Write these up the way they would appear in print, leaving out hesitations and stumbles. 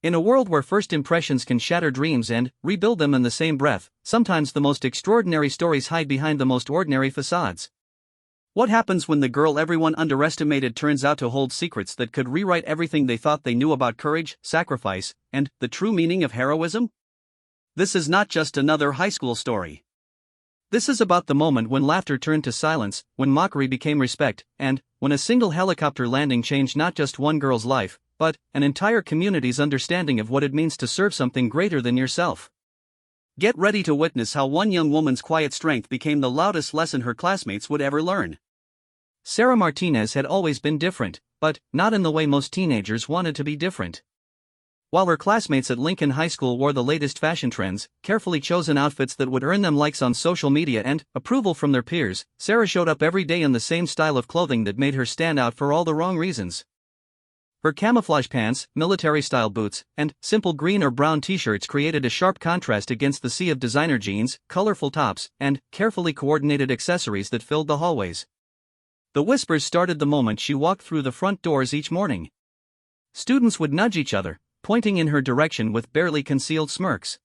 In a world where first impressions can shatter dreams and rebuild them in the same breath, sometimes the most extraordinary stories hide behind the most ordinary facades. What happens when the girl everyone underestimated turns out to hold secrets that could rewrite everything they thought they knew about courage, sacrifice, and the true meaning of heroism? This is not just another high school story. This is about the moment when laughter turned to silence, when mockery became respect, and when a single helicopter landing changed not just one girl's life, but an entire community's understanding of what it means to serve something greater than yourself. Get ready to witness how one young woman's quiet strength became the loudest lesson her classmates would ever learn. Sarah Martinez had always been different, but not in the way most teenagers wanted to be different. While her classmates at Lincoln High School wore the latest fashion trends, carefully chosen outfits that would earn them likes on social media and approval from their peers, Sarah showed up every day in the same style of clothing that made her stand out for all the wrong reasons. Her camouflage pants, military-style boots, and simple green or brown t-shirts created a sharp contrast against the sea of designer jeans, colorful tops, and carefully coordinated accessories that filled the hallways. The whispers started the moment she walked through the front doors each morning. Students would nudge each other, pointing in her direction with barely concealed smirks.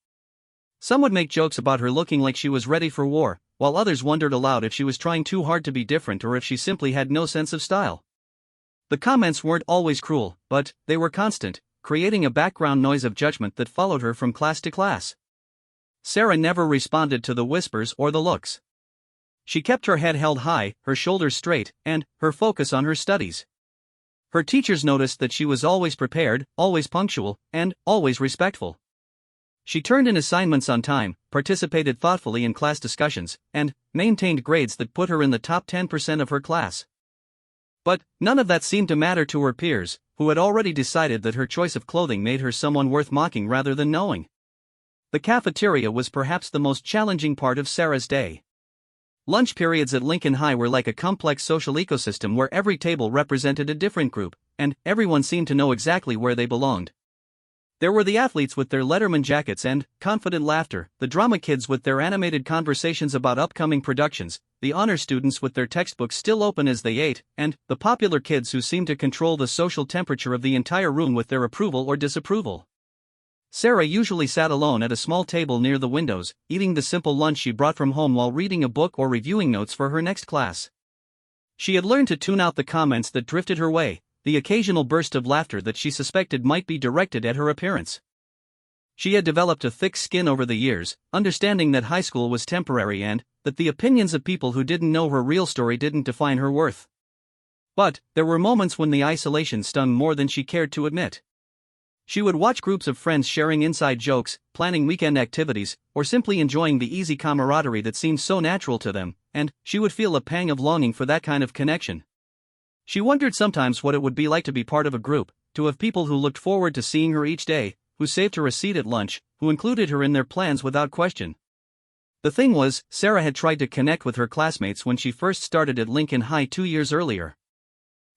Some would make jokes about her looking like she was ready for war, while others wondered aloud if she was trying too hard to be different or if she simply had no sense of style. The comments weren't always cruel, but they were constant, creating a background noise of judgment that followed her from class to class. Sarah never responded to the whispers or the looks. She kept her head held high, her shoulders straight, and her focus on her studies. Her teachers noticed that she was always prepared, always punctual, and always respectful. She turned in assignments on time, participated thoughtfully in class discussions, and maintained grades that put her in the top 10% of her class. But none of that seemed to matter to her peers, who had already decided that her choice of clothing made her someone worth mocking rather than knowing. The cafeteria was perhaps the most challenging part of Sarah's day. Lunch periods at Lincoln High were like a complex social ecosystem where every table represented a different group, and everyone seemed to know exactly where they belonged. There were the athletes with their Letterman jackets and confident laughter, the drama kids with their animated conversations about upcoming productions, the honor students with their textbooks still open as they ate, and the popular kids who seemed to control the social temperature of the entire room with their approval or disapproval. Sarah usually sat alone at a small table near the windows, eating the simple lunch she brought from home while reading a book or reviewing notes for her next class. She had learned to tune out the comments that drifted her way, the occasional burst of laughter that she suspected might be directed at her appearance. She had developed a thick skin over the years, understanding that high school was temporary and that the opinions of people who didn't know her real story didn't define her worth. But there were moments when the isolation stung more than she cared to admit. She would watch groups of friends sharing inside jokes, planning weekend activities, or simply enjoying the easy camaraderie that seemed so natural to them, and she would feel a pang of longing for that kind of connection. She wondered sometimes what it would be like to be part of a group, to have people who looked forward to seeing her each day, who saved her a seat at lunch, who included her in their plans without question. The thing was, Sarah had tried to connect with her classmates when she first started at Lincoln High 2 years earlier.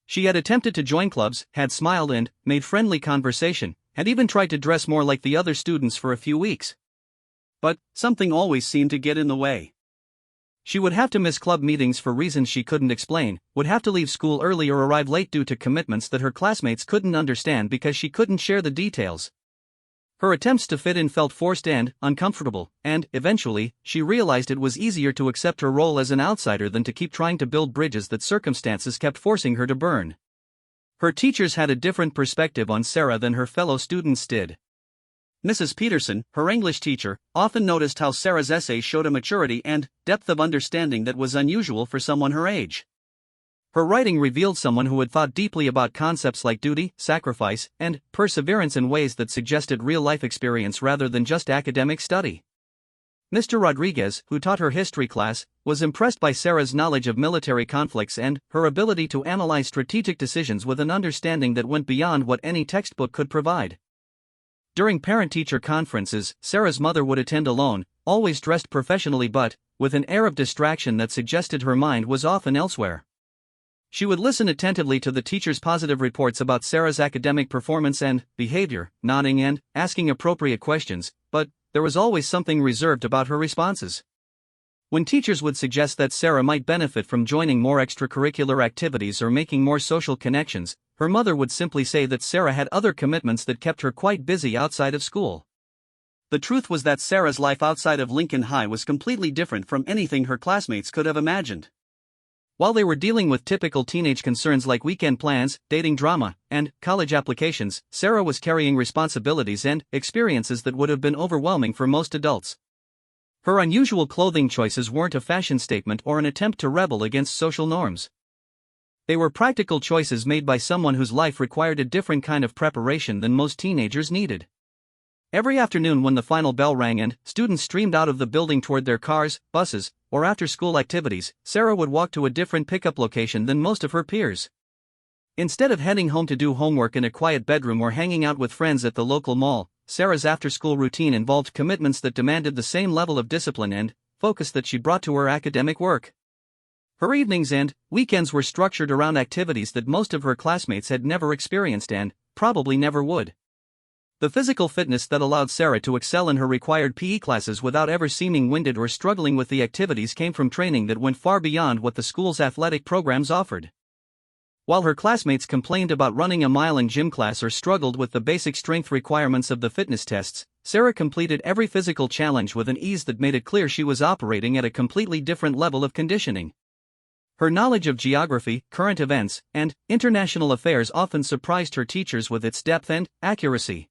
She had attempted to join clubs, had smiled and made friendly conversation, had even tried to dress more like the other students for a few weeks. But something always seemed to get in the way. She would have to miss club meetings for reasons she couldn't explain, would have to leave school early or arrive late due to commitments that her classmates couldn't understand because she couldn't share the details. Her attempts to fit in felt forced and uncomfortable, and eventually, she realized it was easier to accept her role as an outsider than to keep trying to build bridges that circumstances kept forcing her to burn. Her teachers had a different perspective on Sarah than her fellow students did. Mrs. Peterson, her English teacher, often noticed how Sarah's essays showed a maturity and depth of understanding that was unusual for someone her age. Her writing revealed someone who had thought deeply about concepts like duty, sacrifice, and perseverance in ways that suggested real-life experience rather than just academic study. Mr. Rodriguez, who taught her history class, was impressed by Sarah's knowledge of military conflicts and her ability to analyze strategic decisions with an understanding that went beyond what any textbook could provide. During parent-teacher conferences, Sarah's mother would attend alone, always dressed professionally but with an air of distraction that suggested her mind was often elsewhere. She would listen attentively to the teacher's positive reports about Sarah's academic performance and behavior, nodding and asking appropriate questions, but there was always something reserved about her responses. When teachers would suggest that Sarah might benefit from joining more extracurricular activities or making more social connections, her mother would simply say that Sarah had other commitments that kept her quite busy outside of school. The truth was that Sarah's life outside of Lincoln High was completely different from anything her classmates could have imagined. While they were dealing with typical teenage concerns like weekend plans, dating drama, and college applications, Sarah was carrying responsibilities and experiences that would have been overwhelming for most adults. Her unusual clothing choices weren't a fashion statement or an attempt to rebel against social norms. They were practical choices made by someone whose life required a different kind of preparation than most teenagers needed. Every afternoon when the final bell rang and students streamed out of the building toward their cars, buses, or after-school activities, Sarah would walk to a different pickup location than most of her peers. Instead of heading home to do homework in a quiet bedroom or hanging out with friends at the local mall, Sarah's after-school routine involved commitments that demanded the same level of discipline and focus that she brought to her academic work. Her evenings and weekends were structured around activities that most of her classmates had never experienced and probably never would. The physical fitness that allowed Sarah to excel in her required PE classes without ever seeming winded or struggling with the activities came from training that went far beyond what the school's athletic programs offered. While her classmates complained about running a mile in gym class or struggled with the basic strength requirements of the fitness tests, Sarah completed every physical challenge with an ease that made it clear she was operating at a completely different level of conditioning. Her knowledge of geography, current events, and international affairs often surprised her teachers with its depth and accuracy.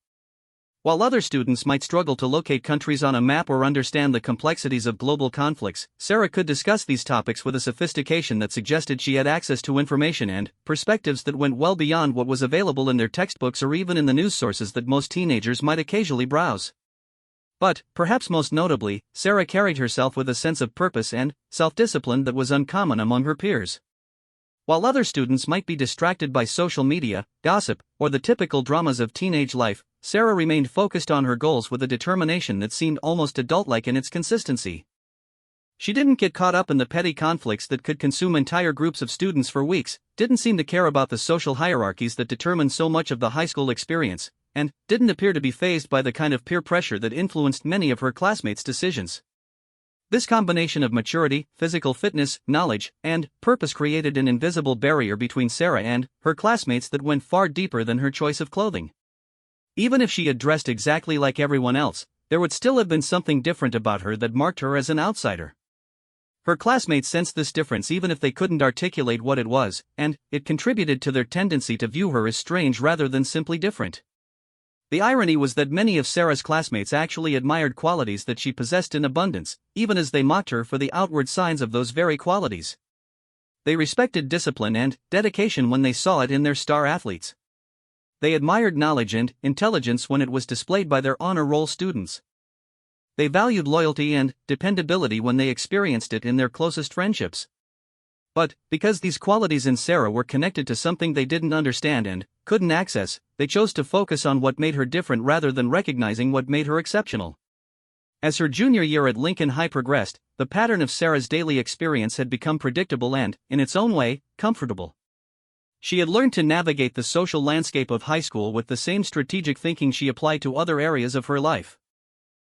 While other students might struggle to locate countries on a map or understand the complexities of global conflicts, Sarah could discuss these topics with a sophistication that suggested she had access to information and perspectives that went well beyond what was available in their textbooks or even in the news sources that most teenagers might occasionally browse. But, perhaps most notably, Sarah carried herself with a sense of purpose and self-discipline that was uncommon among her peers. While other students might be distracted by social media, gossip, or the typical dramas of teenage life, Sarah remained focused on her goals with a determination that seemed almost adult-like in its consistency. She didn't get caught up in the petty conflicts that could consume entire groups of students for weeks, didn't seem to care about the social hierarchies that determined so much of the high school experience, and didn't appear to be fazed by the kind of peer pressure that influenced many of her classmates' decisions. This combination of maturity, physical fitness, knowledge, and purpose created an invisible barrier between Sarah and her classmates that went far deeper than her choice of clothing. Even if she had dressed exactly like everyone else, there would still have been something different about her that marked her as an outsider. Her classmates sensed this difference even if they couldn't articulate what it was, and it contributed to their tendency to view her as strange rather than simply different. The irony was that many of Sarah's classmates actually admired qualities that she possessed in abundance, even as they mocked her for the outward signs of those very qualities. They respected discipline and dedication when they saw it in their star athletes. They admired knowledge and intelligence when it was displayed by their honor roll students. They valued loyalty and dependability when they experienced it in their closest friendships. But, because these qualities in Sarah were connected to something they didn't understand and couldn't access, they chose to focus on what made her different rather than recognizing what made her exceptional. As her junior year at Lincoln High progressed, the pattern of Sarah's daily experience had become predictable and, in its own way, comfortable. She had learned to navigate the social landscape of high school with the same strategic thinking she applied to other areas of her life.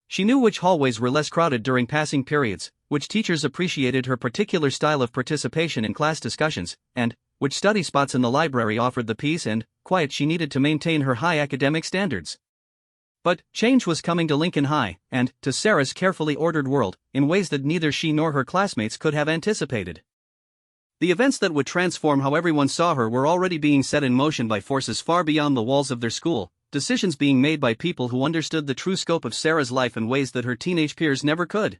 She knew which hallways were less crowded during passing periods, which teachers appreciated her particular style of participation in class discussions, and which study spots in the library offered the peace and quiet she needed to maintain her high academic standards. But change was coming to Lincoln High, and to Sarah's carefully ordered world, in ways that neither she nor her classmates could have anticipated. The events that would transform how everyone saw her were already being set in motion by forces far beyond the walls of their school, decisions being made by people who understood the true scope of Sarah's life in ways that her teenage peers never could.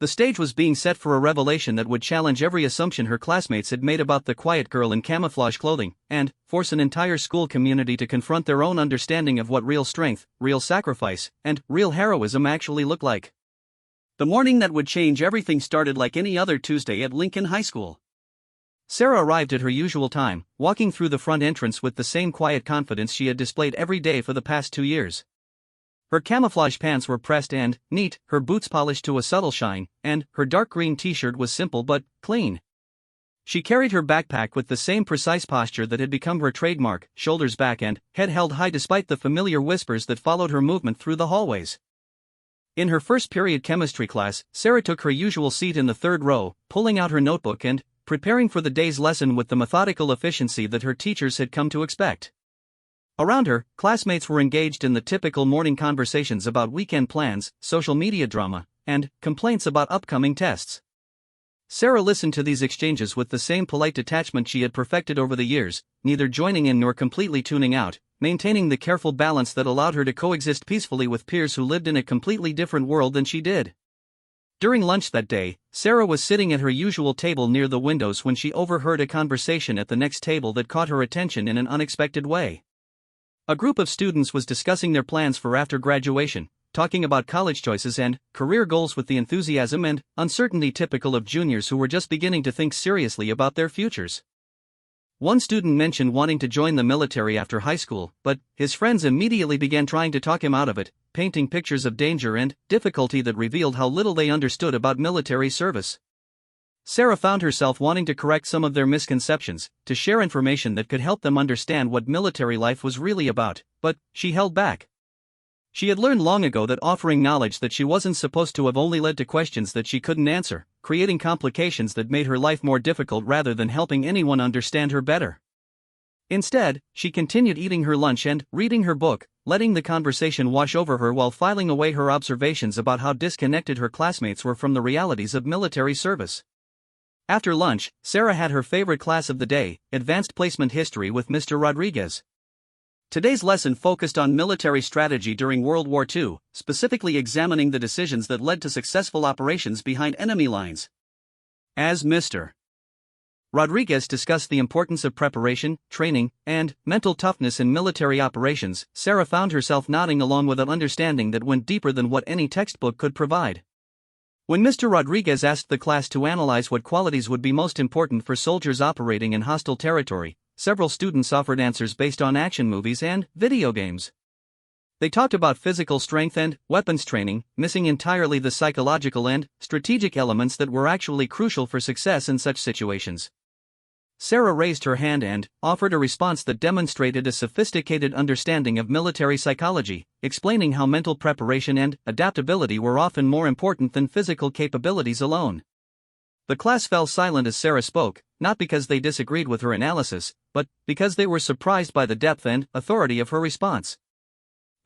The stage was being set for a revelation that would challenge every assumption her classmates had made about the quiet girl in camouflage clothing, and force an entire school community to confront their own understanding of what real strength, real sacrifice, and real heroism actually looked like. The morning that would change everything started like any other Tuesday at Lincoln High School. Sarah arrived at her usual time, walking through the front entrance with the same quiet confidence she had displayed every day for the past 2 years. Her camouflage pants were pressed and neat, her boots polished to a subtle shine, and her dark green t-shirt was simple but clean. She carried her backpack with the same precise posture that had become her trademark, shoulders back and head held high despite the familiar whispers that followed her movement through the hallways. In her first period chemistry class, Sarah took her usual seat in the third row, pulling out her notebook and preparing for the day's lesson with the methodical efficiency that her teachers had come to expect. Around her, classmates were engaged in the typical morning conversations about weekend plans, social media drama, and complaints about upcoming tests. Sarah listened to these exchanges with the same polite detachment she had perfected over the years, neither joining in nor completely tuning out, maintaining the careful balance that allowed her to coexist peacefully with peers who lived in a completely different world than she did. During lunch that day, Sarah was sitting at her usual table near the windows when she overheard a conversation at the next table that caught her attention in an unexpected way. A group of students was discussing their plans for after graduation, talking about college choices and career goals with the enthusiasm and uncertainty typical of juniors who were just beginning to think seriously about their futures. One student mentioned wanting to join the military after high school, but his friends immediately began trying to talk him out of it, painting pictures of danger and difficulty that revealed how little they understood about military service. Sarah found herself wanting to correct some of their misconceptions, to share information that could help them understand what military life was really about, but she held back. She had learned long ago that offering knowledge that she wasn't supposed to have only led to questions that she couldn't answer, creating complications that made her life more difficult rather than helping anyone understand her better. Instead, she continued eating her lunch and reading her book, letting the conversation wash over her while filing away her observations about how disconnected her classmates were from the realities of military service. After lunch, Sarah had her favorite class of the day, Advanced Placement History with Mr. Rodriguez. Today's lesson focused on military strategy during World War II, specifically examining the decisions that led to successful operations behind enemy lines. As Mr. Rodriguez discussed the importance of preparation, training, and mental toughness in military operations, Sarah found herself nodding along with an understanding that went deeper than what any textbook could provide. When Mr. Rodriguez asked the class to analyze what qualities would be most important for soldiers operating in hostile territory, several students offered answers based on action movies and video games. They talked about physical strength and weapons training, missing entirely the psychological and strategic elements that were actually crucial for success in such situations. Sarah raised her hand and offered a response that demonstrated a sophisticated understanding of military psychology, explaining how mental preparation and adaptability were often more important than physical capabilities alone. The class fell silent as Sarah spoke, not because they disagreed with her analysis, but because they were surprised by the depth and authority of her response.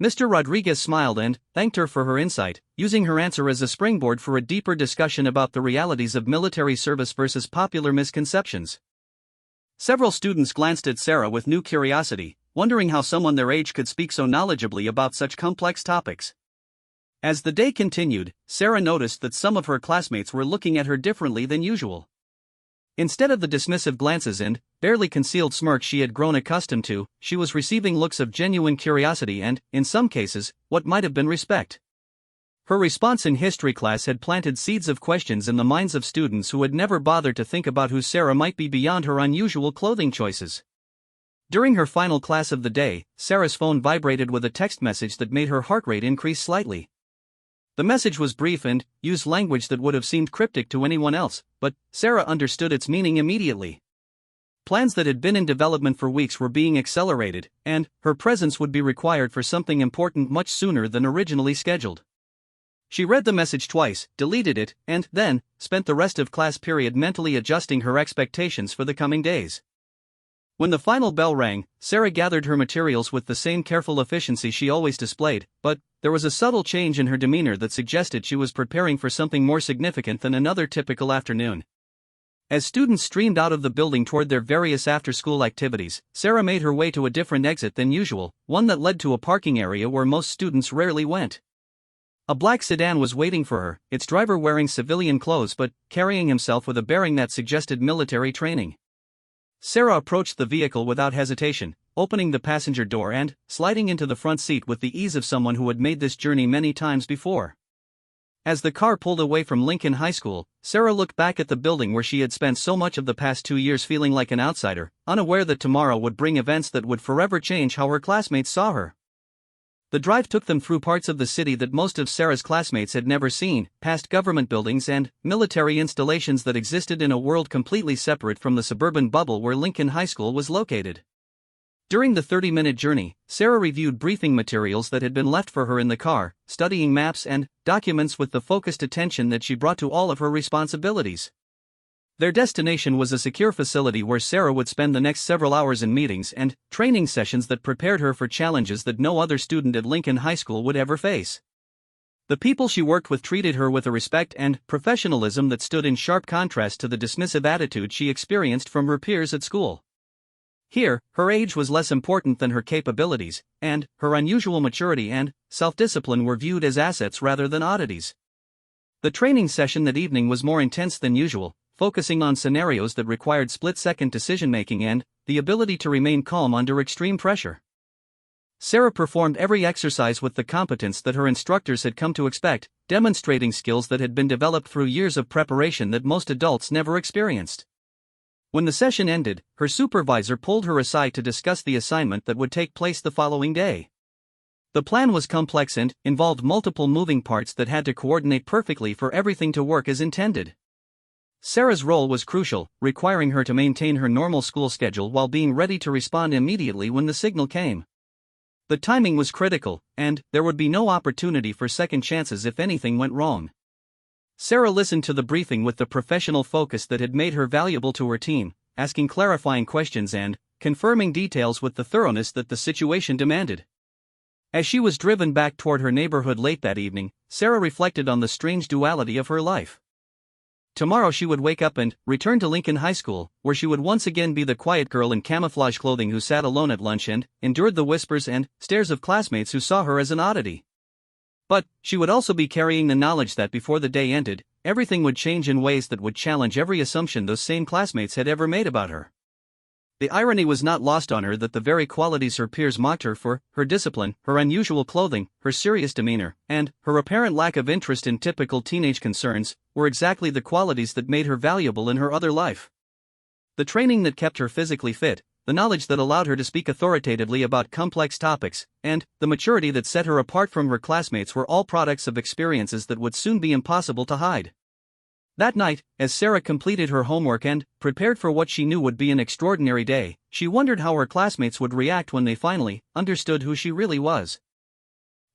Mr. Rodriguez smiled and thanked her for her insight, using her answer as a springboard for a deeper discussion about the realities of military service versus popular misconceptions. Several students glanced at Sarah with new curiosity, wondering how someone their age could speak so knowledgeably about such complex topics. As the day continued, Sarah noticed that some of her classmates were looking at her differently than usual. Instead of the dismissive glances and barely concealed smirks she had grown accustomed to, she was receiving looks of genuine curiosity and, in some cases, what might have been respect. Her response in history class had planted seeds of questions in the minds of students who had never bothered to think about who Sarah might be beyond her unusual clothing choices. During her final class of the day, Sarah's phone vibrated with a text message that made her heart rate increase slightly. The message was brief and used language that would have seemed cryptic to anyone else, but Sarah understood its meaning immediately. Plans that had been in development for weeks were being accelerated, and her presence would be required for something important much sooner than originally scheduled. She read the message twice, deleted it, and then spent the rest of class period mentally adjusting her expectations for the coming days. When the final bell rang, Sarah gathered her materials with the same careful efficiency she always displayed, but there was a subtle change in her demeanor that suggested she was preparing for something more significant than another typical afternoon. As students streamed out of the building toward their various after-school activities, Sarah made her way to a different exit than usual, one that led to a parking area where most students rarely went. A black sedan was waiting for her, its driver wearing civilian clothes but carrying himself with a bearing that suggested military training. Sarah approached the vehicle without hesitation, opening the passenger door and sliding into the front seat with the ease of someone who had made this journey many times before. As the car pulled away from Lincoln High School, Sarah looked back at the building where she had spent so much of the past 2 years feeling like an outsider, unaware that tomorrow would bring events that would forever change how her classmates saw her. The drive took them through parts of the city that most of Sarah's classmates had never seen, past government buildings and military installations that existed in a world completely separate from the suburban bubble where Lincoln High School was located. During the 30-minute journey, Sarah reviewed briefing materials that had been left for her in the car, studying maps and documents with the focused attention that she brought to all of her responsibilities. Their destination was a secure facility where Sarah would spend the next several hours in meetings and training sessions that prepared her for challenges that no other student at Lincoln High School would ever face. The people she worked with treated her with a respect and professionalism that stood in sharp contrast to the dismissive attitude she experienced from her peers at school. Here, her age was less important than her capabilities, and her unusual maturity and self-discipline were viewed as assets rather than oddities. The training session that evening was more intense than usual, focusing on scenarios that required split-second decision-making and the ability to remain calm under extreme pressure. Sarah performed every exercise with the competence that her instructors had come to expect, demonstrating skills that had been developed through years of preparation that most adults never experienced. When the session ended, her supervisor pulled her aside to discuss the assignment that would take place the following day. The plan was complex and involved multiple moving parts that had to coordinate perfectly for everything to work as intended. Sarah's role was crucial, requiring her to maintain her normal school schedule while being ready to respond immediately when the signal came. The timing was critical, and there would be no opportunity for second chances if anything went wrong. Sarah listened to the briefing with the professional focus that had made her valuable to her team, asking clarifying questions and confirming details with the thoroughness that the situation demanded. As she was driven back toward her neighborhood late that evening, Sarah reflected on the strange duality of her life. Tomorrow she would wake up and return to Lincoln High School, where she would once again be the quiet girl in camouflage clothing who sat alone at lunch and endured the whispers and stares of classmates who saw her as an oddity. But she would also be carrying the knowledge that before the day ended, everything would change in ways that would challenge every assumption those same classmates had ever made about her. The irony was not lost on her that the very qualities her peers mocked her for, her discipline, her unusual clothing, her serious demeanor, and her apparent lack of interest in typical teenage concerns, were exactly the qualities that made her valuable in her other life. The training that kept her physically fit, the knowledge that allowed her to speak authoritatively about complex topics, and the maturity that set her apart from her classmates were all products of experiences that would soon be impossible to hide. That night, as Sarah completed her homework and prepared for what she knew would be an extraordinary day, she wondered how her classmates would react when they finally understood who she really was.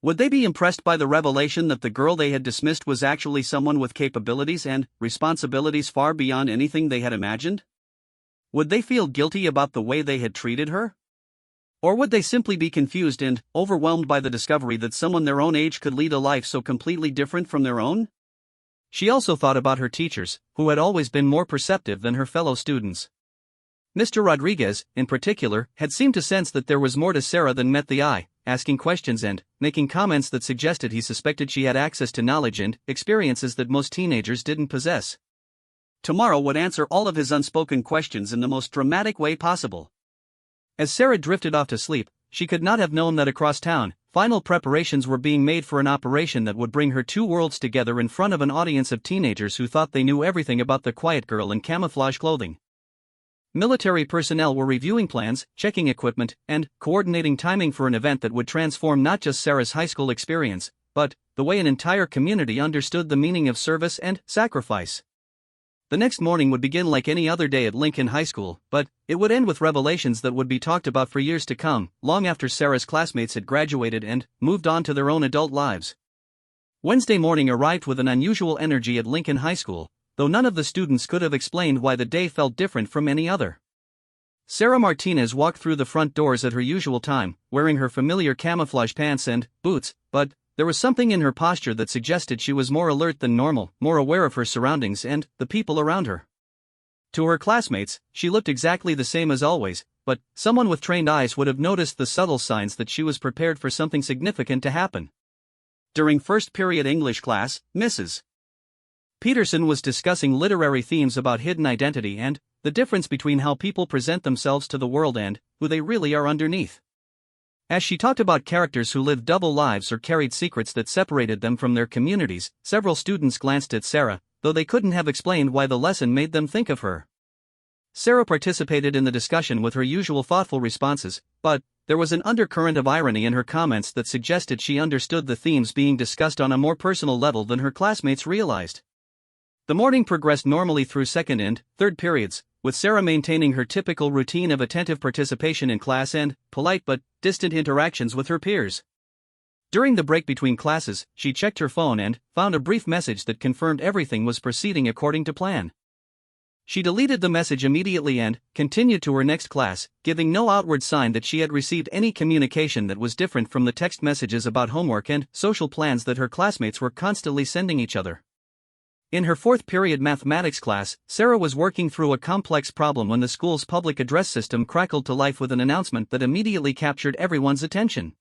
Would they be impressed by the revelation that the girl they had dismissed was actually someone with capabilities and responsibilities far beyond anything they had imagined? Would they feel guilty about the way they had treated her? Or would they simply be confused and overwhelmed by the discovery that someone their own age could lead a life so completely different from their own? She also thought about her teachers, who had always been more perceptive than her fellow students. Mr. Rodriguez, in particular, had seemed to sense that there was more to Sarah than met the eye, asking questions and making comments that suggested he suspected she had access to knowledge and experiences that most teenagers didn't possess. Tomorrow would answer all of his unspoken questions in the most dramatic way possible. As Sarah drifted off to sleep, she could not have known that across town, final preparations were being made for an operation that would bring her two worlds together in front of an audience of teenagers who thought they knew everything about the quiet girl in camouflage clothing. Military personnel were reviewing plans, checking equipment, and coordinating timing for an event that would transform not just Sarah's high school experience, but the way an entire community understood the meaning of service and sacrifice. The next morning would begin like any other day at Lincoln High School, but it would end with revelations that would be talked about for years to come, long after Sarah's classmates had graduated and moved on to their own adult lives. Wednesday morning arrived with an unusual energy at Lincoln High School, though none of the students could have explained why the day felt different from any other. Sarah Martinez walked through the front doors at her usual time, wearing her familiar camouflage pants and boots, but there was something in her posture that suggested she was more alert than normal, more aware of her surroundings and the people around her. To her classmates, she looked exactly the same as always, but someone with trained eyes would have noticed the subtle signs that she was prepared for something significant to happen. During first period English class, Mrs. Peterson was discussing literary themes about hidden identity and the difference between how people present themselves to the world and who they really are underneath. As she talked about characters who lived double lives or carried secrets that separated them from their communities, several students glanced at Sarah, though they couldn't have explained why the lesson made them think of her. Sarah participated in the discussion with her usual thoughtful responses, but there was an undercurrent of irony in her comments that suggested she understood the themes being discussed on a more personal level than her classmates realized. The morning progressed normally through second and third periods, with Sarah maintaining her typical routine of attentive participation in class and polite but distant interactions with her peers. During the break between classes, she checked her phone and found a brief message that confirmed everything was proceeding according to plan. She deleted the message immediately and continued to her next class, giving no outward sign that she had received any communication that was different from the text messages about homework and social plans that her classmates were constantly sending each other. In her fourth period mathematics class, Sarah was working through a complex problem when the school's public address system crackled to life with an announcement that immediately captured everyone's attention.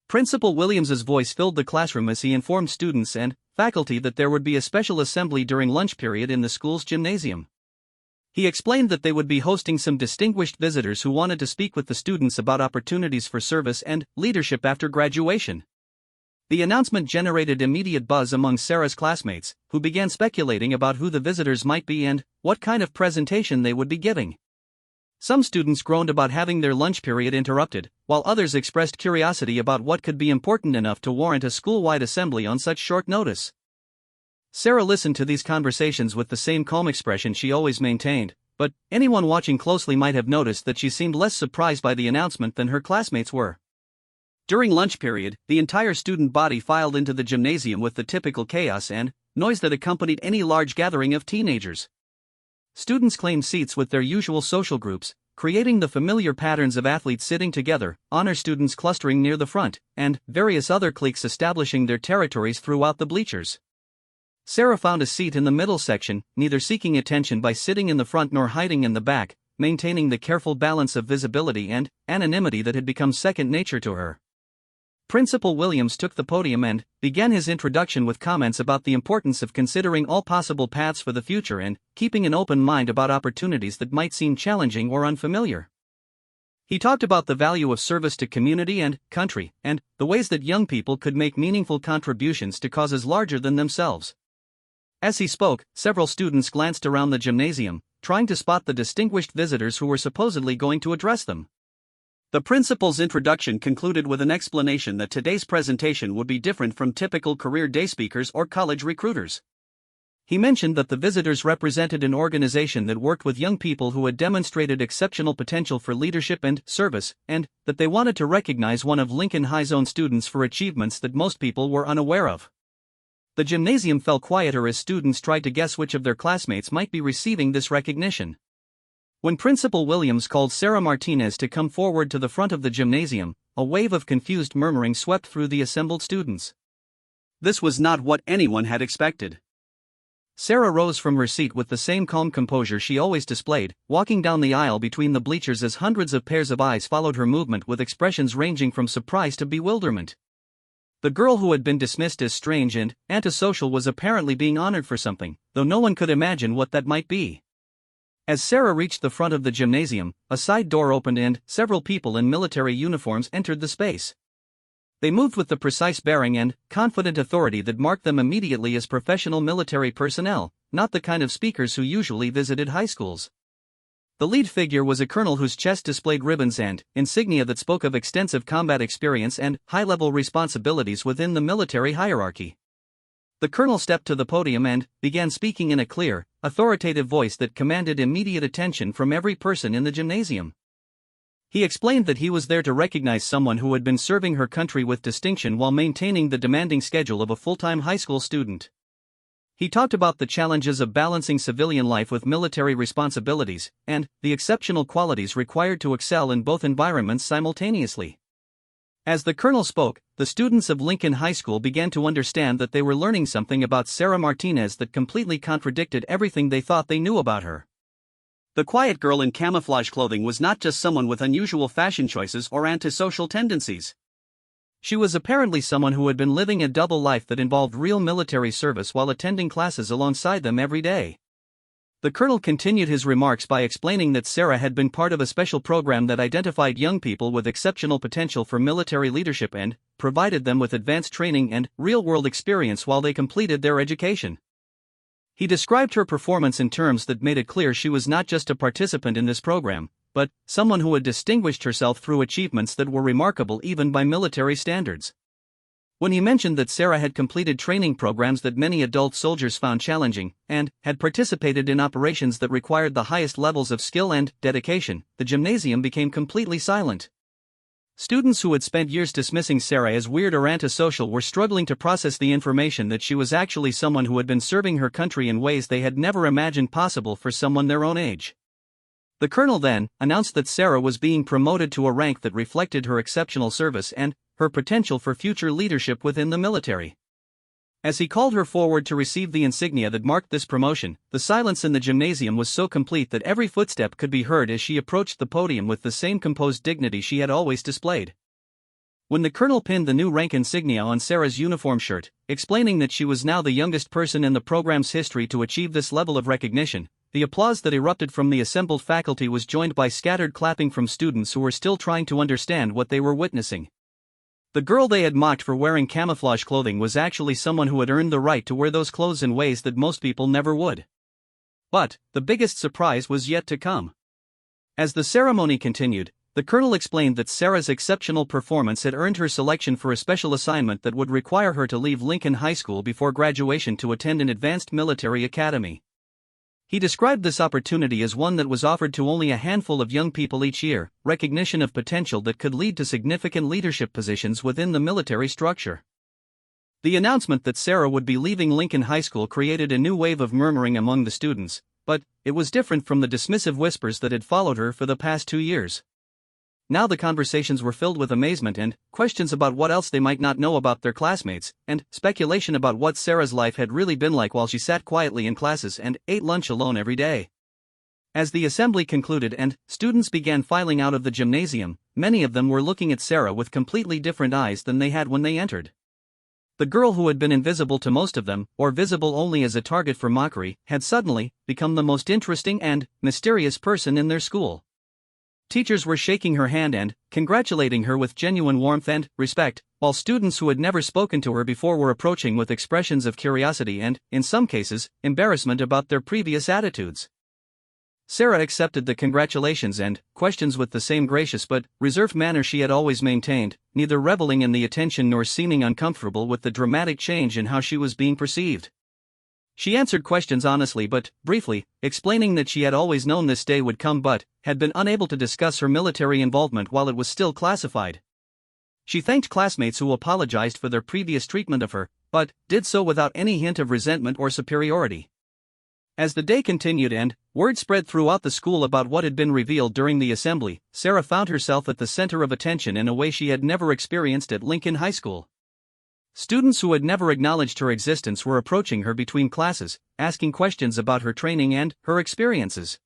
Principal Williams's voice filled the classroom as he informed students and faculty that there would be a special assembly during lunch period in the school's gymnasium. He explained that they would be hosting some distinguished visitors who wanted to speak with the students about opportunities for service and leadership after graduation. The announcement generated immediate buzz among Sarah's classmates, who began speculating about who the visitors might be and what kind of presentation they would be giving. Some students groaned about having their lunch period interrupted, while others expressed curiosity about what could be important enough to warrant a school-wide assembly on such short notice. Sarah listened to these conversations with the same calm expression she always maintained, but anyone watching closely might have noticed that she seemed less surprised by the announcement than her classmates were. During lunch period, the entire student body filed into the gymnasium with the typical chaos and noise that accompanied any large gathering of teenagers. Students claimed seats with their usual social groups, creating the familiar patterns of athletes sitting together, honor students clustering near the front, and various other cliques establishing their territories throughout the bleachers. Sarah found a seat in the middle section, neither seeking attention by sitting in the front nor hiding in the back, maintaining the careful balance of visibility and anonymity that had become second nature to her. Principal Williams took the podium and began his introduction with comments about the importance of considering all possible paths for the future and keeping an open mind about opportunities that might seem challenging or unfamiliar. He talked about the value of service to community and country, and the ways that young people could make meaningful contributions to causes larger than themselves. As he spoke, several students glanced around the gymnasium, trying to spot the distinguished visitors who were supposedly going to address them. The principal's introduction concluded with an explanation that today's presentation would be different from typical career day speakers or college recruiters. He mentioned that the visitors represented an organization that worked with young people who had demonstrated exceptional potential for leadership and service, and that they wanted to recognize one of Lincoln High's own students for achievements that most people were unaware of. The gymnasium fell quieter as students tried to guess which of their classmates might be receiving this recognition. When Principal Williams called Sarah Martinez to come forward to the front of the gymnasium, a wave of confused murmuring swept through the assembled students. This was not what anyone had expected. Sarah rose from her seat with the same calm composure she always displayed, walking down the aisle between the bleachers as hundreds of pairs of eyes followed her movement with expressions ranging from surprise to bewilderment. The girl who had been dismissed as strange and antisocial was apparently being honored for something, though no one could imagine what that might be. As Sarah reached the front of the gymnasium, a side door opened and several people in military uniforms entered the space. They moved with the precise bearing and confident authority that marked them immediately as professional military personnel, not the kind of speakers who usually visited high schools. The lead figure was a colonel whose chest displayed ribbons and insignia that spoke of extensive combat experience and high-level responsibilities within the military hierarchy. The colonel stepped to the podium and began speaking in a clear, authoritative voice that commanded immediate attention from every person in the gymnasium. He explained that he was there to recognize someone who had been serving her country with distinction while maintaining the demanding schedule of a full-time high school student. He talked about the challenges of balancing civilian life with military responsibilities, and the exceptional qualities required to excel in both environments simultaneously. As the colonel spoke, the students of Lincoln High School began to understand that they were learning something about Sarah Martinez that completely contradicted everything they thought they knew about her. The quiet girl in camouflage clothing was not just someone with unusual fashion choices or antisocial tendencies. She was apparently someone who had been living a double life that involved real military service while attending classes alongside them every day. The colonel continued his remarks by explaining that Sarah had been part of a special program that identified young people with exceptional potential for military leadership and provided them with advanced training and real-world experience while they completed their education. He described her performance in terms that made it clear she was not just a participant in this program, but someone who had distinguished herself through achievements that were remarkable even by military standards. When he mentioned that Sarah had completed training programs that many adult soldiers found challenging, and had participated in operations that required the highest levels of skill and dedication, the gymnasium became completely silent. Students who had spent years dismissing Sarah as weird or antisocial were struggling to process the information that she was actually someone who had been serving her country in ways they had never imagined possible for someone their own age. The colonel then announced that Sarah was being promoted to a rank that reflected her exceptional service and her potential for future leadership within the military. As he called her forward to receive the insignia that marked this promotion, the silence in the gymnasium was so complete that every footstep could be heard as she approached the podium with the same composed dignity she had always displayed. When the colonel pinned the new rank insignia on Sarah's uniform shirt, explaining that she was now the youngest person in the program's history to achieve this level of recognition, the applause that erupted from the assembled faculty was joined by scattered clapping from students who were still trying to understand what they were witnessing. The girl they had mocked for wearing camouflage clothing was actually someone who had earned the right to wear those clothes in ways that most people never would. But the biggest surprise was yet to come. As the ceremony continued, the colonel explained that Sarah's exceptional performance had earned her selection for a special assignment that would require her to leave Lincoln High School before graduation to attend an advanced military academy. He described this opportunity as one that was offered to only a handful of young people each year, recognition of potential that could lead to significant leadership positions within the military structure. The announcement that Sarah would be leaving Lincoln High School created a new wave of murmuring among the students, but it was different from the dismissive whispers that had followed her for the past 2 years. Now the conversations were filled with amazement and questions about what else they might not know about their classmates, and speculation about what Sarah's life had really been like while she sat quietly in classes and ate lunch alone every day. As the assembly concluded and students began filing out of the gymnasium, many of them were looking at Sarah with completely different eyes than they had when they entered. The girl who had been invisible to most of them, or visible only as a target for mockery, had suddenly become the most interesting and mysterious person in their school. Teachers were shaking her hand and congratulating her with genuine warmth and respect, while students who had never spoken to her before were approaching with expressions of curiosity and, in some cases, embarrassment about their previous attitudes. Sarah accepted the congratulations and questions with the same gracious but reserved manner she had always maintained, neither reveling in the attention nor seeming uncomfortable with the dramatic change in how she was being perceived. She answered questions honestly but briefly, explaining that she had always known this day would come but had been unable to discuss her military involvement while it was still classified. She thanked classmates who apologized for their previous treatment of her, but did so without any hint of resentment or superiority. As the day continued and word spread throughout the school about what had been revealed during the assembly, Sarah found herself at the center of attention in a way she had never experienced at Lincoln High School. Students who had never acknowledged her existence were approaching her between classes, asking questions about her training and her experiences.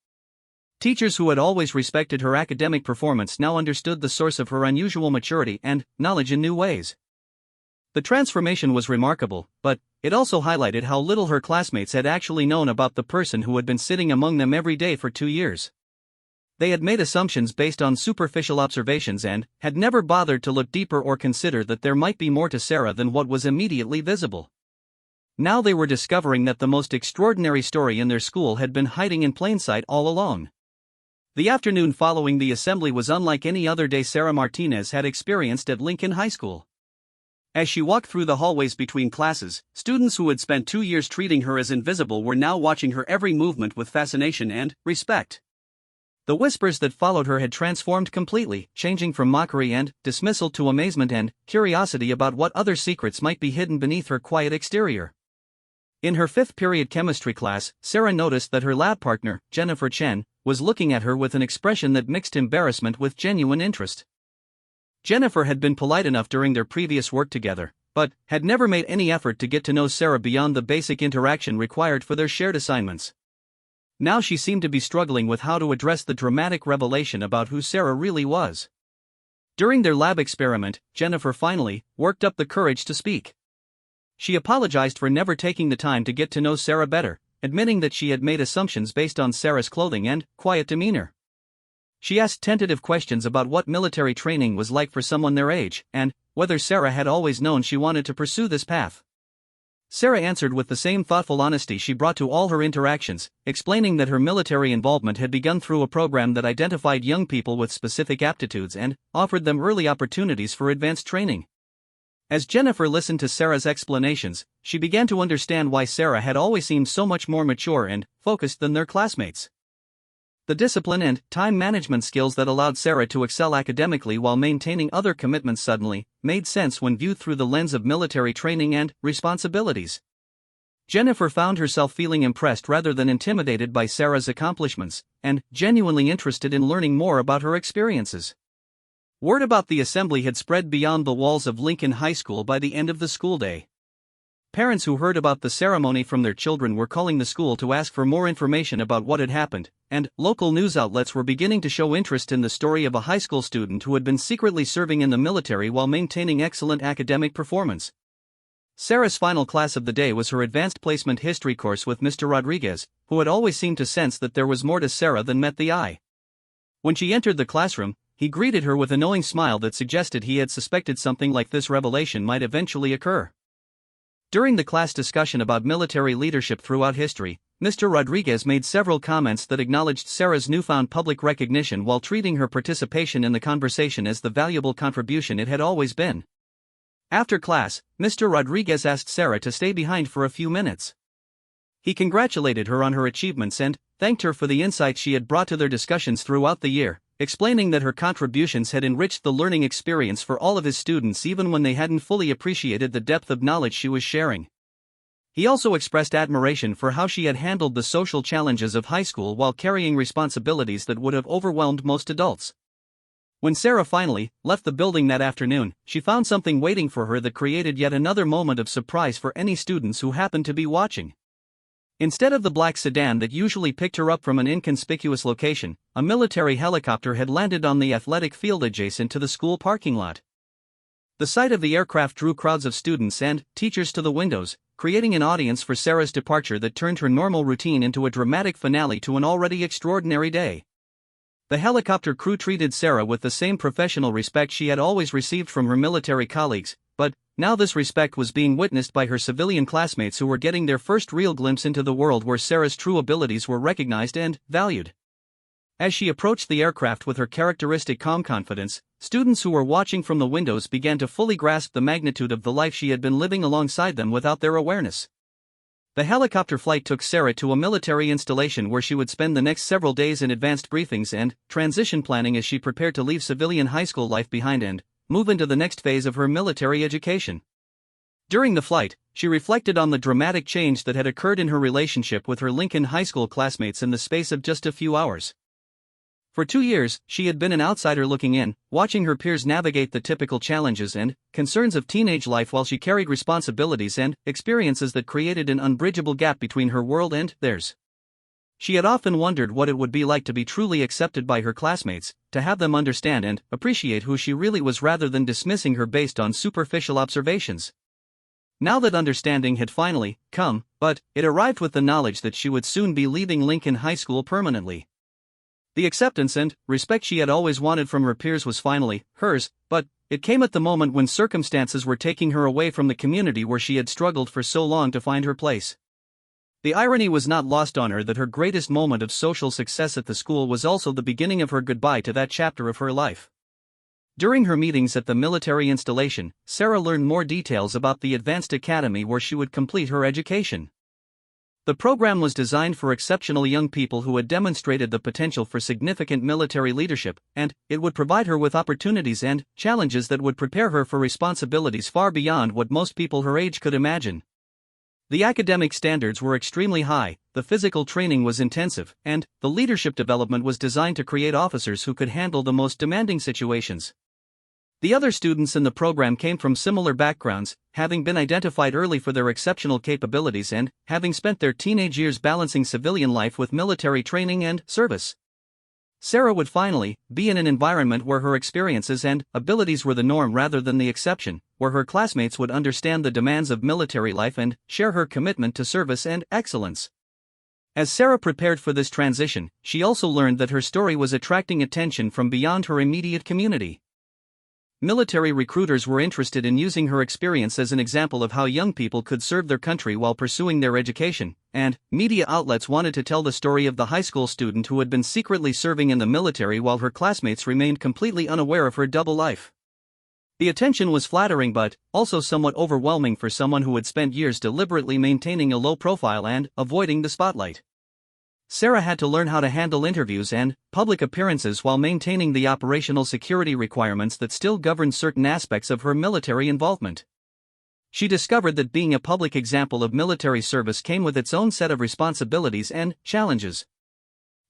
Teachers who had always respected her academic performance now understood the source of her unusual maturity and knowledge in new ways. The transformation was remarkable, but it also highlighted how little her classmates had actually known about the person who had been sitting among them every day for 2 years. They had made assumptions based on superficial observations and had never bothered to look deeper or consider that there might be more to Sarah than what was immediately visible. Now they were discovering that the most extraordinary story in their school had been hiding in plain sight all along. The afternoon following the assembly was unlike any other day Sarah Martinez had experienced at Lincoln High School. As she walked through the hallways between classes, students who had spent 2 years treating her as invisible were now watching her every movement with fascination and respect. The whispers that followed her had transformed completely, changing from mockery and dismissal to amazement and curiosity about what other secrets might be hidden beneath her quiet exterior. In her 5th period chemistry class, Sarah noticed that her lab partner, Jennifer Chen, was looking at her with an expression that mixed embarrassment with genuine interest. Jennifer had been polite enough during their previous work together, but had never made any effort to get to know Sarah beyond the basic interaction required for their shared assignments. Now she seemed to be struggling with how to address the dramatic revelation about who Sarah really was. During their lab experiment, Jennifer finally worked up the courage to speak. She apologized for never taking the time to get to know Sarah better, admitting that she had made assumptions based on Sarah's clothing and quiet demeanor. She asked tentative questions about what military training was like for someone their age, and whether Sarah had always known she wanted to pursue this path. Sarah answered with the same thoughtful honesty she brought to all her interactions, explaining that her military involvement had begun through a program that identified young people with specific aptitudes and offered them early opportunities for advanced training. As Jennifer listened to Sarah's explanations, she began to understand why Sarah had always seemed so much more mature and focused than their classmates. The discipline and time management skills that allowed Sarah to excel academically while maintaining other commitments suddenly made sense when viewed through the lens of military training and responsibilities. Jennifer found herself feeling impressed rather than intimidated by Sarah's accomplishments, and genuinely interested in learning more about her experiences. Word about the assembly had spread beyond the walls of Lincoln High School by the end of the school day. Parents who heard about the ceremony from their children were calling the school to ask for more information about what had happened, and local news outlets were beginning to show interest in the story of a high school student who had been secretly serving in the military while maintaining excellent academic performance. Sarah's final class of the day was her advanced placement history course with Mr. Rodriguez, who had always seemed to sense that there was more to Sarah than met the eye. When she entered the classroom, he greeted her with a knowing smile that suggested he had suspected something like this revelation might eventually occur. During the class discussion about military leadership throughout history, Mr. Rodriguez made several comments that acknowledged Sarah's newfound public recognition while treating her participation in the conversation as the valuable contribution it had always been. After class, Mr. Rodriguez asked Sarah to stay behind for a few minutes. He congratulated her on her achievements and thanked her for the insights she had brought to their discussions throughout the year, explaining that her contributions had enriched the learning experience for all of his students even when they hadn't fully appreciated the depth of knowledge she was sharing. He also expressed admiration for how she had handled the social challenges of high school while carrying responsibilities that would have overwhelmed most adults. When Sarah finally left the building that afternoon, she found something waiting for her that created yet another moment of surprise for any students who happened to be watching. Instead of the black sedan that usually picked her up from an inconspicuous location, a military helicopter had landed on the athletic field adjacent to the school parking lot. The sight of the aircraft drew crowds of students and teachers to the windows, creating an audience for Sarah's departure that turned her normal routine into a dramatic finale to an already extraordinary day. The helicopter crew treated Sarah with the same professional respect she had always received from her military colleagues, but now this respect was being witnessed by her civilian classmates who were getting their first real glimpse into the world where Sarah's true abilities were recognized and valued. As she approached the aircraft with her characteristic calm confidence, students who were watching from the windows began to fully grasp the magnitude of the life she had been living alongside them without their awareness. The helicopter flight took Sarah to a military installation where she would spend the next several days in advanced briefings and transition planning as she prepared to leave civilian high school life behind and move into the next phase of her military education. During the flight, she reflected on the dramatic change that had occurred in her relationship with her Lincoln High School classmates in the space of just a few hours. For 2 years, she had been an outsider looking in, watching her peers navigate the typical challenges and concerns of teenage life while she carried responsibilities and experiences that created an unbridgeable gap between her world and theirs. She had often wondered what it would be like to be truly accepted by her classmates, to have them understand and appreciate who she really was rather than dismissing her based on superficial observations. Now that understanding had finally come, but it arrived with the knowledge that she would soon be leaving Lincoln High School permanently. The acceptance and respect she had always wanted from her peers was finally hers, but it came at the moment when circumstances were taking her away from the community where she had struggled for so long to find her place. The irony was not lost on her that her greatest moment of social success at the school was also the beginning of her goodbye to that chapter of her life. During her meetings at the military installation, Sarah learned more details about the advanced academy where she would complete her education. The program was designed for exceptional young people who had demonstrated the potential for significant military leadership, and it would provide her with opportunities and challenges that would prepare her for responsibilities far beyond what most people her age could imagine. The academic standards were extremely high, the physical training was intensive, and the leadership development was designed to create officers who could handle the most demanding situations. The other students in the program came from similar backgrounds, having been identified early for their exceptional capabilities and having spent their teenage years balancing civilian life with military training and service. Sarah would finally be in an environment where her experiences and abilities were the norm rather than the exception, where her classmates would understand the demands of military life and share her commitment to service and excellence. As Sarah prepared for this transition, she also learned that her story was attracting attention from beyond her immediate community. Military recruiters were interested in using her experience as an example of how young people could serve their country while pursuing their education, and media outlets wanted to tell the story of the high school student who had been secretly serving in the military while her classmates remained completely unaware of her double life. The attention was flattering but also somewhat overwhelming for someone who had spent years deliberately maintaining a low profile and avoiding the spotlight. Sarah had to learn how to handle interviews and public appearances while maintaining the operational security requirements that still governed certain aspects of her military involvement. She discovered that being a public example of military service came with its own set of responsibilities and challenges.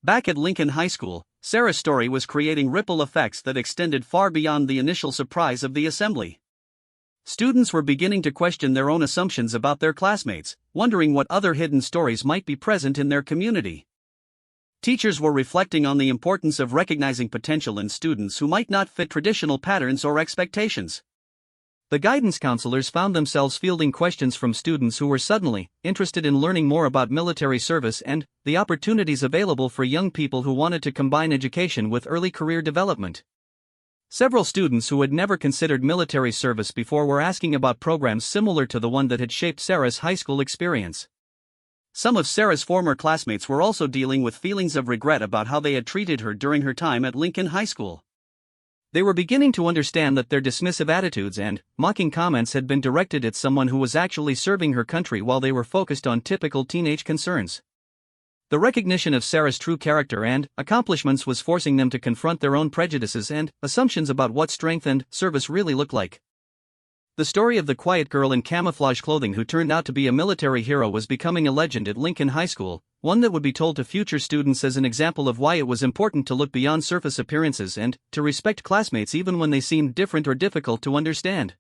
Back at Lincoln High School, Sarah's story was creating ripple effects that extended far beyond the initial surprise of the assembly. Students were beginning to question their own assumptions about their classmates, wondering what other hidden stories might be present in their community. Teachers were reflecting on the importance of recognizing potential in students who might not fit traditional patterns or expectations. The guidance counselors found themselves fielding questions from students who were suddenly interested in learning more about military service and the opportunities available for young people who wanted to combine education with early career development. Several students who had never considered military service before were asking about programs similar to the one that had shaped Sarah's high school experience. Some of Sarah's former classmates were also dealing with feelings of regret about how they had treated her during her time at Lincoln High School. They were beginning to understand that their dismissive attitudes and mocking comments had been directed at someone who was actually serving her country while they were focused on typical teenage concerns. The recognition of Sarah's true character and accomplishments was forcing them to confront their own prejudices and assumptions about what strength and service really looked like. The story of the quiet girl in camouflage clothing who turned out to be a military hero was becoming a legend at Lincoln High School, one that would be told to future students as an example of why it was important to look beyond surface appearances and to respect classmates even when they seemed different or difficult to understand.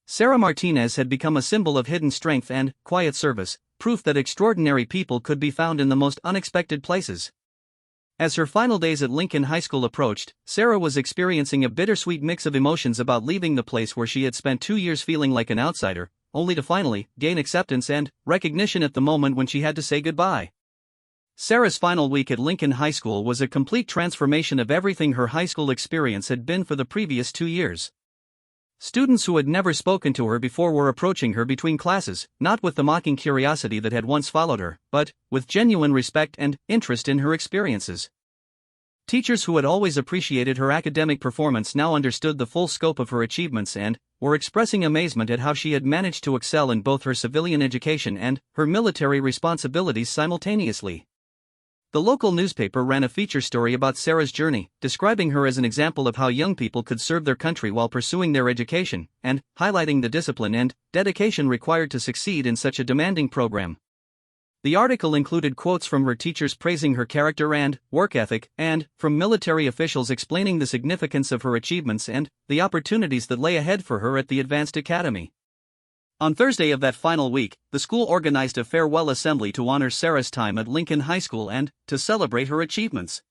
Sarah Martinez had become a symbol of hidden strength and quiet service, proof that extraordinary people could be found in the most unexpected places. As her final days at Lincoln High School approached, Sarah was experiencing a bittersweet mix of emotions about leaving the place where she had spent 2 years feeling like an outsider, only to finally gain acceptance and recognition at the moment when she had to say goodbye. Sarah's final week at Lincoln High School was a complete transformation of everything her high school experience had been for the previous 2 years. Students who had never spoken to her before were approaching her between classes, not with the mocking curiosity that had once followed her, but with genuine respect and interest in her experiences. Teachers who had always appreciated her academic performance now understood the full scope of her achievements and were expressing amazement at how she had managed to excel in both her civilian education and her military responsibilities simultaneously. The local newspaper ran a feature story about Sarah's journey, describing her as an example of how young people could serve their country while pursuing their education, and highlighting the discipline and dedication required to succeed in such a demanding program. The article included quotes from her teachers praising her character and work ethic, and from military officials explaining the significance of her achievements and the opportunities that lay ahead for her at the Advanced Academy. On Thursday of that final week, the school organized a farewell assembly to honor Sarah's time at Lincoln High School and to celebrate her achievements.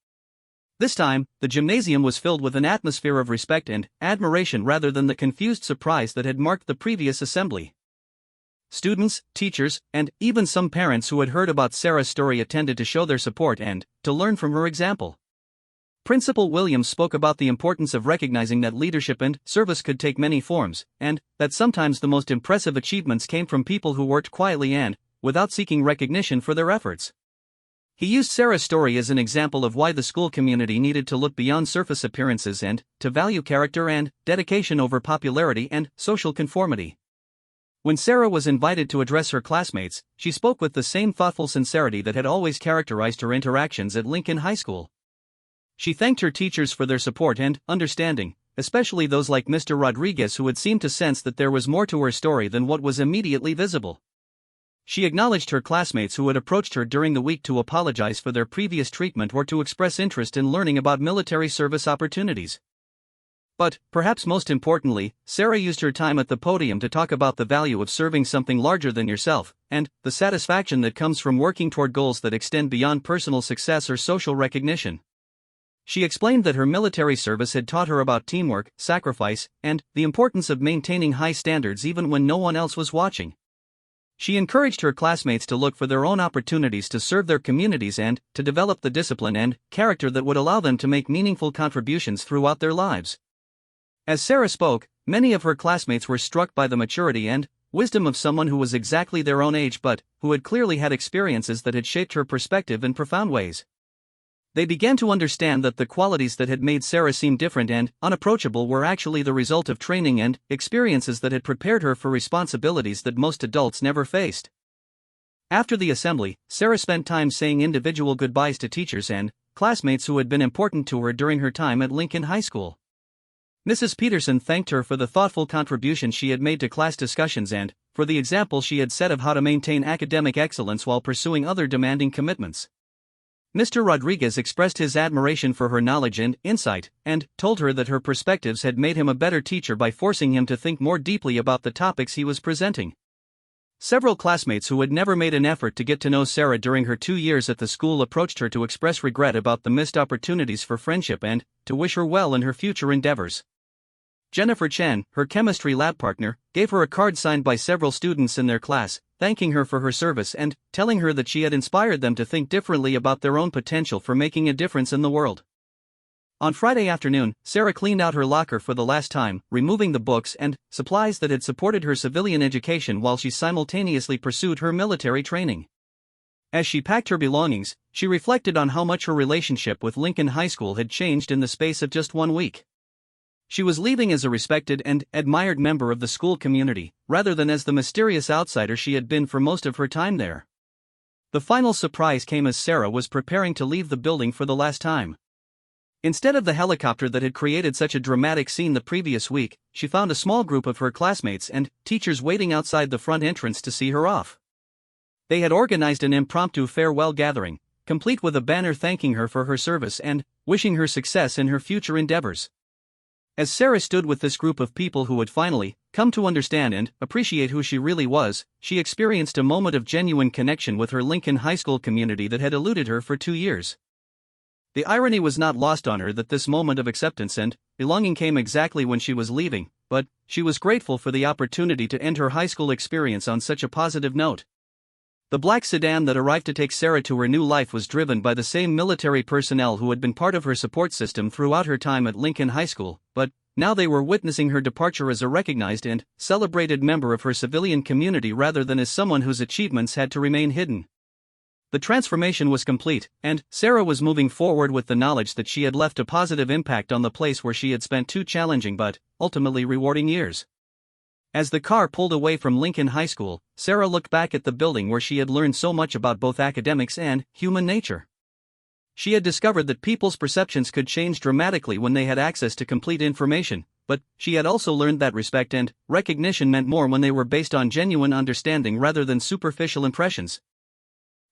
This time, the gymnasium was filled with an atmosphere of respect and admiration rather than the confused surprise that had marked the previous assembly. Students, teachers, and even some parents who had heard about Sarah's story attended to show their support and to learn from her example. Principal Williams spoke about the importance of recognizing that leadership and service could take many forms, and that sometimes the most impressive achievements came from people who worked quietly and without seeking recognition for their efforts. He used Sarah's story as an example of why the school community needed to look beyond surface appearances and to value character and dedication over popularity and social conformity. When Sarah was invited to address her classmates, she spoke with the same thoughtful sincerity that had always characterized her interactions at Lincoln High School. She thanked her teachers for their support and understanding, especially those like Mr. Rodriguez who had seemed to sense that there was more to her story than what was immediately visible. She acknowledged her classmates who had approached her during the week to apologize for their previous treatment or to express interest in learning about military service opportunities. But, perhaps most importantly, Sarah used her time at the podium to talk about the value of serving something larger than yourself, and the satisfaction that comes from working toward goals that extend beyond personal success or social recognition. She explained that her military service had taught her about teamwork, sacrifice, and the importance of maintaining high standards even when no one else was watching. She encouraged her classmates to look for their own opportunities to serve their communities and to develop the discipline and character that would allow them to make meaningful contributions throughout their lives. As Sarah spoke, many of her classmates were struck by the maturity and wisdom of someone who was exactly their own age but who had clearly had experiences that had shaped her perspective in profound ways. They began to understand that the qualities that had made Sarah seem different and unapproachable were actually the result of training and experiences that had prepared her for responsibilities that most adults never faced. After the assembly, Sarah spent time saying individual goodbyes to teachers and classmates who had been important to her during her time at Lincoln High School. Mrs. Peterson thanked her for the thoughtful contributions she had made to class discussions and for the example she had set of how to maintain academic excellence while pursuing other demanding commitments. Mr. Rodriguez expressed his admiration for her knowledge and insight, and told her that her perspectives had made him a better teacher by forcing him to think more deeply about the topics he was presenting. Several classmates who had never made an effort to get to know Sarah during her 2 years at the school approached her to express regret about the missed opportunities for friendship and to wish her well in her future endeavors. Jennifer Chen, her chemistry lab partner, gave her a card signed by several students in their class, thanking her for her service and telling her that she had inspired them to think differently about their own potential for making a difference in the world. On Friday afternoon, Sarah cleaned out her locker for the last time, removing the books and supplies that had supported her civilian education while she simultaneously pursued her military training. As she packed her belongings, she reflected on how much her relationship with Lincoln High School had changed in the space of just 1 week. She was leaving as a respected and admired member of the school community, rather than as the mysterious outsider she had been for most of her time there. The final surprise came as Sarah was preparing to leave the building for the last time. Instead of the helicopter that had created such a dramatic scene the previous week, she found a small group of her classmates and teachers waiting outside the front entrance to see her off. They had organized an impromptu farewell gathering, complete with a banner thanking her for her service and wishing her success in her future endeavors. As Sarah stood with this group of people who had finally come to understand and appreciate who she really was, she experienced a moment of genuine connection with her Lincoln High School community that had eluded her for 2 years. The irony was not lost on her that this moment of acceptance and belonging came exactly when she was leaving, but she was grateful for the opportunity to end her high school experience on such a positive note. The black sedan that arrived to take Sarah to her new life was driven by the same military personnel who had been part of her support system throughout her time at Lincoln High School, but now they were witnessing her departure as a recognized and celebrated member of her civilian community rather than as someone whose achievements had to remain hidden. The transformation was complete, and Sarah was moving forward with the knowledge that she had left a positive impact on the place where she had spent 2 challenging but ultimately rewarding years. As the car pulled away from Lincoln High School, Sarah looked back at the building where she had learned so much about both academics and human nature. She had discovered that people's perceptions could change dramatically when they had access to complete information, but she had also learned that respect and recognition meant more when they were based on genuine understanding rather than superficial impressions.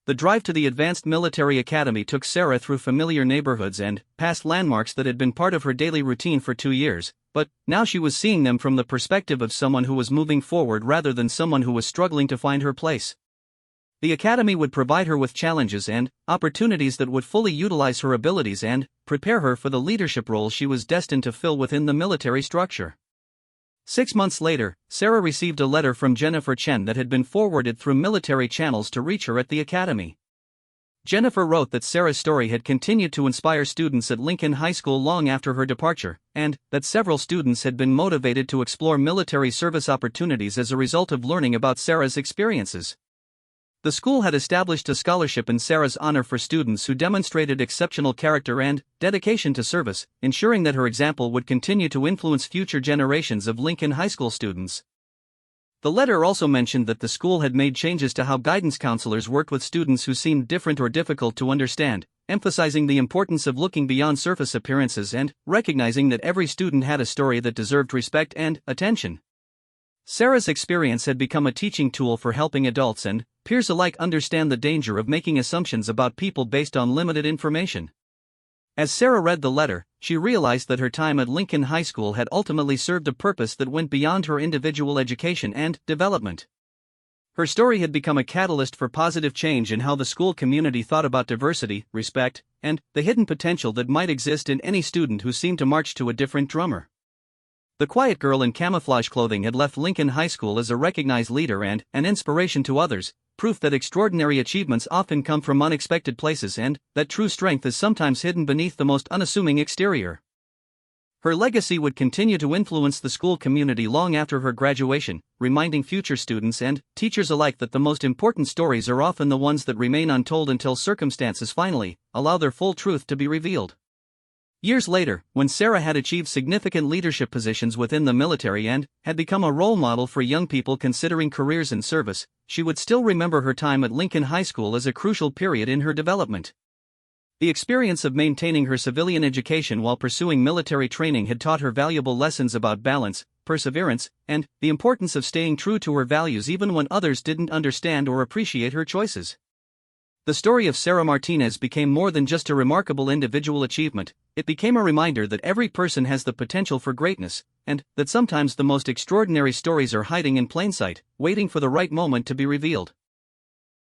The drive to the Advanced Military Academy took Sarah through familiar neighborhoods and past landmarks that had been part of her daily routine for 2 years, but now she was seeing them from the perspective of someone who was moving forward rather than someone who was struggling to find her place. The academy would provide her with challenges and opportunities that would fully utilize her abilities and prepare her for the leadership role she was destined to fill within the military structure. 6 months later, Sarah received a letter from Jennifer Chen that had been forwarded through military channels to reach her at the academy. Jennifer wrote that Sarah's story had continued to inspire students at Lincoln High School long after her departure, and that several students had been motivated to explore military service opportunities as a result of learning about Sarah's experiences. The school had established a scholarship in Sarah's honor for students who demonstrated exceptional character and dedication to service, ensuring that her example would continue to influence future generations of Lincoln High School students. The letter also mentioned that the school had made changes to how guidance counselors worked with students who seemed different or difficult to understand, emphasizing the importance of looking beyond surface appearances and recognizing that every student had a story that deserved respect and attention. Sarah's experience had become a teaching tool for helping adults and peers alike understand the danger of making assumptions about people based on limited information. As Sarah read the letter, she realized that her time at Lincoln High School had ultimately served a purpose that went beyond her individual education and development. Her story had become a catalyst for positive change in how the school community thought about diversity, respect, and the hidden potential that might exist in any student who seemed to march to a different drummer. The quiet girl in camouflage clothing had left Lincoln High School as a recognized leader and an inspiration to others, proof that extraordinary achievements often come from unexpected places and that true strength is sometimes hidden beneath the most unassuming exterior. Her legacy would continue to influence the school community long after her graduation, reminding future students and teachers alike that the most important stories are often the ones that remain untold until circumstances finally allow their full truth to be revealed. Years later, when Sarah had achieved significant leadership positions within the military and had become a role model for young people considering careers in service, she would still remember her time at Lincoln High School as a crucial period in her development. The experience of maintaining her civilian education while pursuing military training had taught her valuable lessons about balance, perseverance, and the importance of staying true to her values even when others didn't understand or appreciate her choices. The story of Sarah Martinez became more than just a remarkable individual achievement, it became a reminder that every person has the potential for greatness, and that sometimes the most extraordinary stories are hiding in plain sight, waiting for the right moment to be revealed.